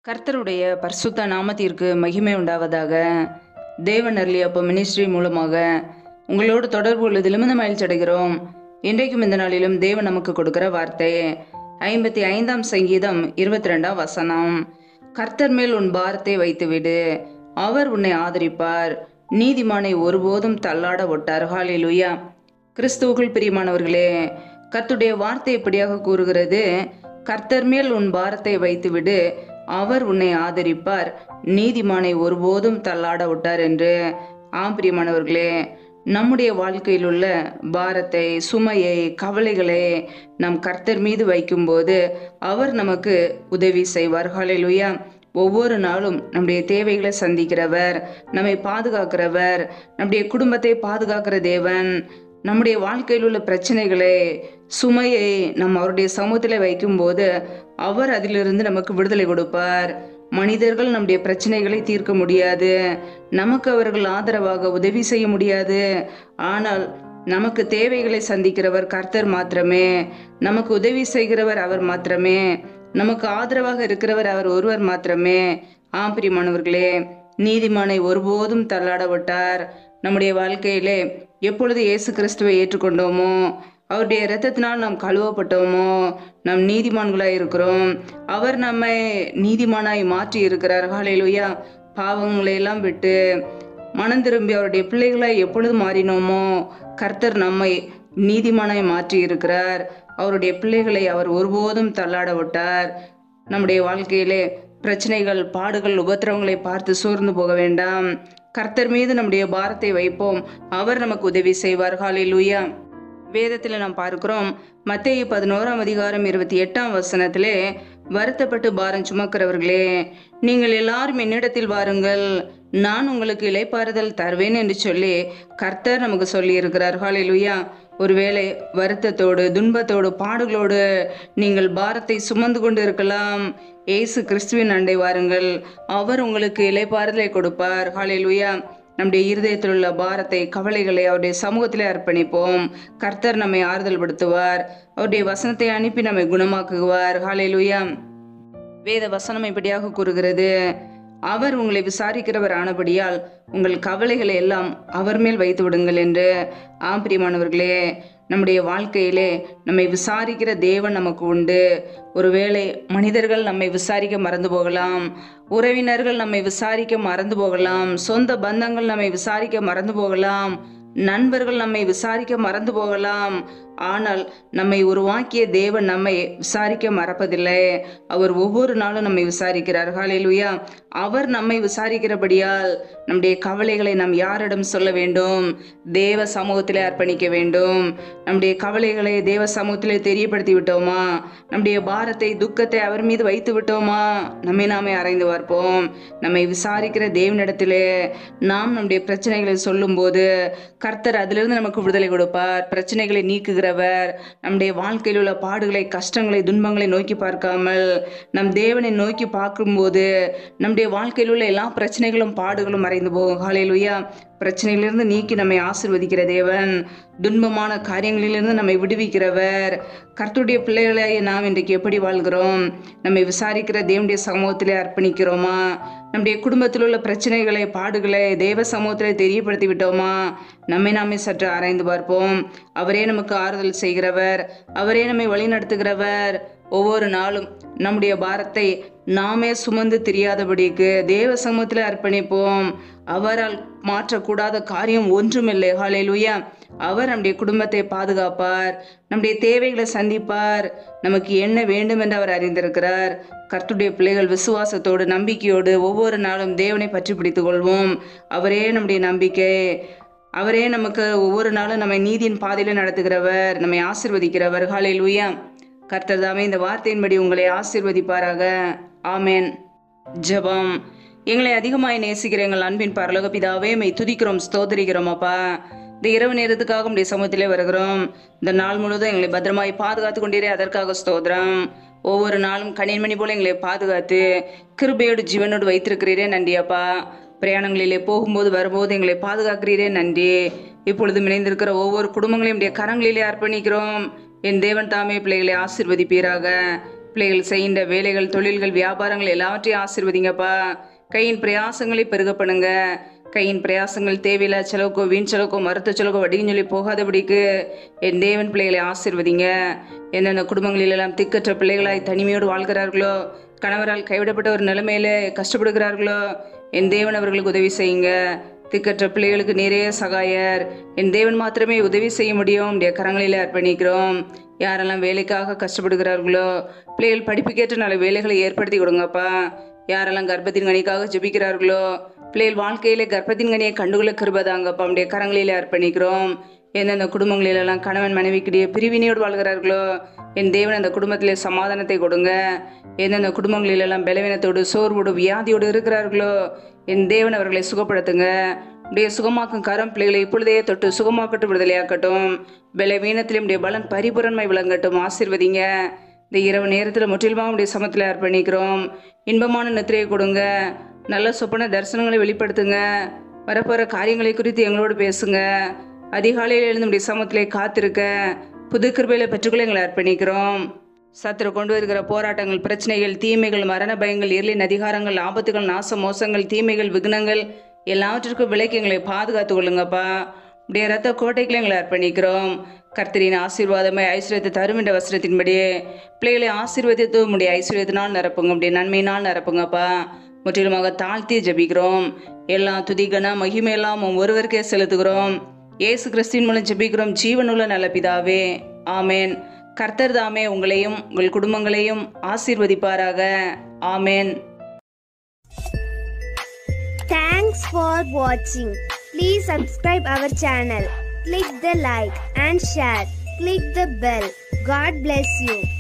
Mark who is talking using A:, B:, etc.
A: கர்த்தருடைய பரிசுத்த நாமத்திற்கு மகிமை உண்டாவதாக. தேவன் அருளியப்ப மினிஸ்ட்ரி மூலமாக உங்களோடு தொடர்பு உள்ளதிலும் இந்த மகிழ்ச்சி அடைகிறோம். இன்றைக்கும் இந்த நாளிலும் தேவன் நமக்கு கொடுக்கிற வார்த்தை 55ஆம் சங்கீதம் 22ஆம் வசனம். கர்த்தர் மேல் உன் பாரத்தை வைத்துவிடு, அவர் உன்னை ஆதரிப்பார், நீதிமானை ஒருபோதும் தள்ளாட ஒட்டார். ஹல்லேலூயா. கிறிஸ்துவுக்குள் பிரியமானவர்களே, கர்த்தருடைய வார்த்தை இப்படியாக கூறுகிறது, கர்த்தர் மேல் உன் பாரத்தை வைத்துவிடு, அவர் உன்னை ஆதரிப்பார், நீதிமானை ஒருபோதும் தள்ளாட விட்டார் என்று. ஆம் பிரியமானவர்களே, நம்முடைய வாழ்க்கையில் உள்ள பாரத்தை, சுமையை, கவலைகளை நம் கர்த்தர் மீது வைக்கும்போது அவர் நமக்கு உதவி செய்வார். ஹல்லேலூயா. ஒவ்வொரு நாளும் நம்முடைய தேவைகளை சந்திக்கிறவர், நம்மை பாதுகாக்கிறவர், நம்முடைய குடும்பத்தை பாதுகாக்கிற தேவன். நம்முடைய வாழ்க்கையில் உள்ள பிரச்சனைகளை, சுமையை நம் அவருடைய சமூகத்தில் வைக்கும்போது அவர் அதிலிருந்து நமக்கு விடுதலை கொடுப்பார். மனிதர்கள் நம்முடைய பிரச்சனைகளை தீர்க்க முடியாது, நமக்கு அவர்கள் ஆதரவாக உதவி செய்ய முடியாது. ஆனால் நமக்கு தேவைகளை சந்திக்கிறவர் கர்த்தர் மாத்திரமே, நமக்கு உதவி செய்கிறவர் அவர் மாத்திரமே, நமக்கு ஆதரவாக இருக்கிறவர் அவர் ஒருவர் மாத்திரமே. ஆம் பிரியமானவர்களே, நீதிமானை ஒருபோதும் தள்ளாட விட்டார். நம்முடைய வாழ்க்கையிலே எப்பொழுது இயேசு கிறிஸ்துவை ஏற்றுக்கொண்டோமோ, அவருடைய இரத்தத்தினால் நாம் கழுவப்பட்டோமோ, நாம் நீதிமான்களாய் இருக்கிறோம். அவர் நம்மை நீதிமானாய் மாற்றி இருக்கிறார். ஹல்லேலூயா. பாவங்களை எல்லாம் விட்டு மனம் திரும்பி அவருடைய பிள்ளைகளாய் எப்பொழுது மாறினோமோ, கர்த்தர் நம்மை நீதிமானாய் மாற்றி இருக்கிறார். அவருடைய பிள்ளைகளை அவர் ஒருபோதும் தள்ளாட விட்டார். நம்முடைய வாழ்க்கையிலே பிரச்சனைகள், பாடுகள், உபத்திரவங்களை பார்த்து சோர்ந்து போக வேண்டாம். கர்த்தர் மீது நம்முடைய பாரத்தை வைப்போம், அவர் நமக்கு உதவி செய்வார். ஹல்லேலூயா. வேதத்தில் நாம் பார்க்கிறோம், மத்தேயு 11ஆம் அதிகாரம் 28ஆம் வசனத்திலே, வருத்தப்பட்டு பாரம் சுமக்கிறவர்களே, நீங்கள் எல்லாரும் என்னிடத்தில் வாருங்கள், நான் உங்களுக்கு இளைப்பாறுதல் தருவேன் என்று சொல்லி கர்த்தர் நமக்கு சொல்லி இருக்கிறார். ஹல்லேலூயா. ஒருவேளை வருத்தத்தோடு, துன்பத்தோடு, பாடுகளோடு நீங்கள் பாரத்தை சுமந்து கொண்டு இருக்கலாம். இயேசு கிறிஸ்துவின் அண்டை வாருங்கள், அவர் உங்களுக்கு இளைப்பாறுதலை கொடுப்பார். ஹல்லேலூயா. நம்முடைய இருதயத்தில் உள்ள பாரத்தை, கவலைகளை அவருடைய சமூகத்திலே அர்ப்பணிப்போம். கர்த்தர் நம்மை ஆறுதல் படுத்துவார், அவருடைய வசனத்தை அனுப்பி நம்மை குணமாக்குவார். ஹல்லேலூயா. வேத வசனம் இப்படியாக கூறுகிறது, அவர் உங்களை விசாரிக்கிறவர் ஆனபடியால் உங்கள் கவலைகளை எல்லாம் அவர் மேல் வைத்து விடுங்கள் என்று. ஆம் பிரியமானவர்களே, நம்முடைய வாழ்க்கையிலே நம்மை விசாரிக்கிற தேவன் நமக்கு உண்டு. ஒருவேளை மனிதர்கள் நம்மை விசாரிக்க மறந்து போகலாம், உறவினர்கள் நம்மை விசாரிக்க மறந்து போகலாம், சொந்த பந்தங்கள் நம்மை விசாரிக்க மறந்து போகலாம், நண்பர்கள் நம்மை விசாரிக்க மறந்து போகலாம். ஆனால் நம்மை உருவாக்கிய தேவன் நம்மை விசாரிக்க மறப்பதில்லை. அவர் ஒவ்வொரு நாளும் நம்மை விசாரிக்கிறார். ஹல்லேலூயா. அவர் நம்மை விசாரிக்கிறபடியால் நம்முடைய கவலைகளை நாம் யாரிடம் சொல்ல வேண்டும்? தேவ சமூகத்திலே அர்ப்பணிக்க வேண்டும். நம்முடைய கவலைகளை தேவ சமூகத்திலே தெரியப்படுத்தி விட்டோமா? நம்முடைய பாரத்தை, துக்கத்தை அவர் மீது வைத்து விட்டோமா? நம்மை நாமே ஆராய்ந்து பார்ப்போம். நம்மை விசாரிக்கிற தேவனிடத்திலே நாம் நம்முடைய பிரச்சனைகளை சொல்லும் போது கர்த்தர் அதிலிருந்து நமக்கு விடுதலை கொடுப்பார். பிரச்சனைகளை நீக்குகிறவர். நம்முடைய வாழ்க்கையில் உள்ள பாடுகளை, கஷ்டங்களை, துன்பங்களை நோக்கி பார்க்காமல் நம் தேவனை நோக்கி பார்க்கும்போது நம்முடைய வாழ்க்கையில் உள்ள எல்லா பிரச்சனைகளும், பாடுகளும் மறைந்து போகும். ஹல்லேலூயா. பிரச்சனையிலிருந்து நீக்கி நம்மை ஆசீர்வதிக்கிற தேவன், துன்பமான காரியங்களிலிருந்து நம்மை விடுவிக்கிறவர். கர்த்தருடைய பிள்ளைகளாய் நாம் இன்றைக்கு எப்படி வாழ்கிறோம்? நம்மை விசாரிக்கிற தேவனுடைய சமூகத்திலே அர்ப்பணிக்கிறோமா? நம்முடைய குடும்பத்தில் உள்ள பிரச்சனைகளை, பாடுகளை தேவ சமூகத்திலே தெரியப்படுத்தி விட்டோமா? நம்மை நாமே சற்று ஆராய்ந்து பார்ப்போம். அவரே நமக்கு ஆறுதல் செய்கிறவர், அவரே நம்மை வழி நடத்துகிறவர். ஒவ்வொரு நாளும் நம்முடைய பாரத்தை நாமே சுமந்து தெரியாதபடிக்கு தேவ சமூகத்தில் அர்ப்பணிப்போம். அவரால் மாற்றக்கூடாத காரியம் ஒன்றுமில்லை. ஹல்லேலூயா. அவர் நம்முடைய குடும்பத்தை பாதுகாப்பார், நம்முடைய தேவைகளை சந்திப்பார். நமக்கு என்ன வேண்டும் என்று அவர் அறிந்திருக்கிறார். கர்த்தருடைய பிள்ளைகள் விசுவாசத்தோடு, நம்பிக்கையோடு ஒவ்வொரு நாளும் தேவனை பற்றி பிடித்துக் கொள்வோம். அவரே நம்முடைய நம்பிக்கை. அவரே நமக்கு ஒவ்வொரு நாளும் நம்மை நீதியின் பாதையில நடத்துகிறவர், நம்மை ஆசீர்வதிக்கிறவர். ஹல்லேலூயா. கர்த்தர் தாமே இந்த வார்த்தையின்படி உங்களை ஆசீர்வதிப்பாராக. ஆமேன். ஜெபம். எங்களை அதிகமாய் நேசிக்கிற எங்கள் அன்பின் பரலோக பிதாவே, மை துதிக்கிறோம், ஸ்தோத்திரிக்கிறோம். அப்பா, இந்த இரவு நேரத்துக்காக உடைய சமூகத்திலே வருகிறோம். இந்த நாள் முழுவதும் எங்களை பத்திரமாய் பாதுகாத்து கொண்டீரே, அதற்காக ஸ்தோத்திரம். ஒவ்வொரு நாளும் கணின்மணி போல எங்களை பாதுகாத்து கிருபையோடு ஜீவனோடு வைத்திருக்கிறீரே, நன்றி அப்பா. பிரயாணங்களிலே போகும்போது வரும்போது எங்களை பாதுகாக்கிறீரே, நன்றி. இப்பொழுது இணைந்திருக்கிற ஒவ்வொரு குடும்பங்களையும் உடைய கரங்களிலே அர்ப்பணிக்கிறோம். என் தேவன் தாமே பிள்ளைகளை ஆசீர்வதிப்பீராக. பிள்ளைகள் செய்கின்ற வேலைகள், தொழில்கள், வியாபாரங்கள் எல்லாவற்றையும் ஆசீர்வதிங்கப்பா. கையின் பிரயாசங்களை பெருக பண்ணுங்க. கையின் பிரயாசங்கள் தேவையில்லா செலவுக்கோ, வீண் செலவுக்கோ, மருத்துவ செலவுக்கோ, வடியும் சொல்லி போகாதபடிக்கு என் தேவன் பிள்ளைகளை ஆசீர்வதிங்க. எந்தெந்த குடும்பங்களிலெல்லாம் திக்கற்ற பிள்ளைகளாய் தனிமையோடு வாழ்கிறார்களோ, கணவரால் கைவிடப்பட்ட ஒரு நிலைமையில கஷ்டப்படுகிறார்களோ, என் தேவன் அவர்களுக்கு உதவி செய்யுங்க. திக்கற்ற பிள்ளைகளுக்கு நிறைய சகாயர், என் தேவன் மாத்திரமே உதவி செய்ய முடியும். உடைய கரங்களில் அர்ப்பணிக்கிறோம். யாரெல்லாம் வேலைக்காக கஷ்டப்படுகிறார்களோ, பிள்ளைகள் படிப்புக்கேற்ற நல்ல வேலைகளை ஏற்படுத்தி கொடுங்கப்பா. யாரெல்லாம் கர்ப்பத்தின் கனிக்காக ஜெபிக்கிறார்களோ, பிள்ளைகள் வாழ்க்கையில கர்ப்பத்தின் கனியை கண்டுகொள்ள கிருபதாங்கப்பா. உடைய கரங்களில் அர்ப்பணிக்கிறோம். எந்தெந்த குடும்பங்களிலெல்லாம் கணவன் மனைவிக்கிடையே பிரிவினையோடு வாழ்கிறார்களோ, என் தேவன் அந்த குடும்பத்திலே சமாதானத்தை கொடுங்க. எந்தெந்த குடும்பங்களிலெல்லாம் பலவீனத்தோடு, சோர்வோடு, வியாதியோடு இருக்கிறார்களோ, என் தேவன் அவர்களை சுகப்படுத்துங்க. உடைய சுகமாக்கும் கரம் பிள்ளைகளை இப்பொழுதே தொட்டு சுகமாக்கட்டும், விடுதலையாக்கட்டும். பலவீனத்திலும் உடைய பலன் பரிபூரணமை விளங்கட்டும். ஆசீர்வதிங்க. இந்த இரவு நேரத்தில் முற்றிலுமாக உடைய சமத்தில் அர்ப்பணிக்கிறோம். இன்பமான நித்திரையை கொடுங்க. நல்ல சொப்பன தரிசனங்களை வெளிப்படுத்துங்க. வரப்போகிற காரியங்களை குறித்து எங்களோடு பேசுங்க. அதிகாலையில் எழுந்து உடைய சமத்திலே காத்திருக்க புது கிருபையில பெற்றுக்கொள்ள எங்களை அர்ப்பணிக்கிறோம். சத்துரு கொண்டு வருகிற போராட்டங்கள், பிரச்சனைகள், தீமைகள், மரண பயங்கள், இருளின் அதிகாரங்கள், ஆபத்துகள், நாச மோசங்கள், தீமைகள், விக்னங்கள் எல்லாவற்றிற்கும் விலைக்கு எங்களை பாதுகாத்து கொள்ளுங்கப்பா. உடைய ரத்த கோட்டைகளை எங்களை அர்ப்பணிக்கிறோம். கர்த்தரின் ஆசீர்வாதமே ஐஸ்வர்யத்தை தரும் என்ற வசனத்தின்படி பிள்ளைகளை ஆசீர்வதித்து உடைய ஐஸ்வர்யத்தினால் நிரப்புங்க. உடைய நன்மையினால் நிரப்புங்கப்பா. முற்றிலுமாக தாழ்த்தி ஜெபிக்கிறோம். எல்லா துதிகன மகிமையெல்லாம் ஒருவருக்கே செலுத்துகிறோம். இயேசு கிறிஸ்துவின் மூலம் ஜெபிக்கிறோம் ஜீவனுள்ள நல்ல பிதாவே, ஆமேன். கர்த்தர் தாமே உங்களையும் உங்கள் குடும்பங்களையும் ஆசீர்வதிப்பாராக. ஆமேன்.
B: Thanks for watching. Please subscribe our channel. Click the like and share. Click the bell. God bless you.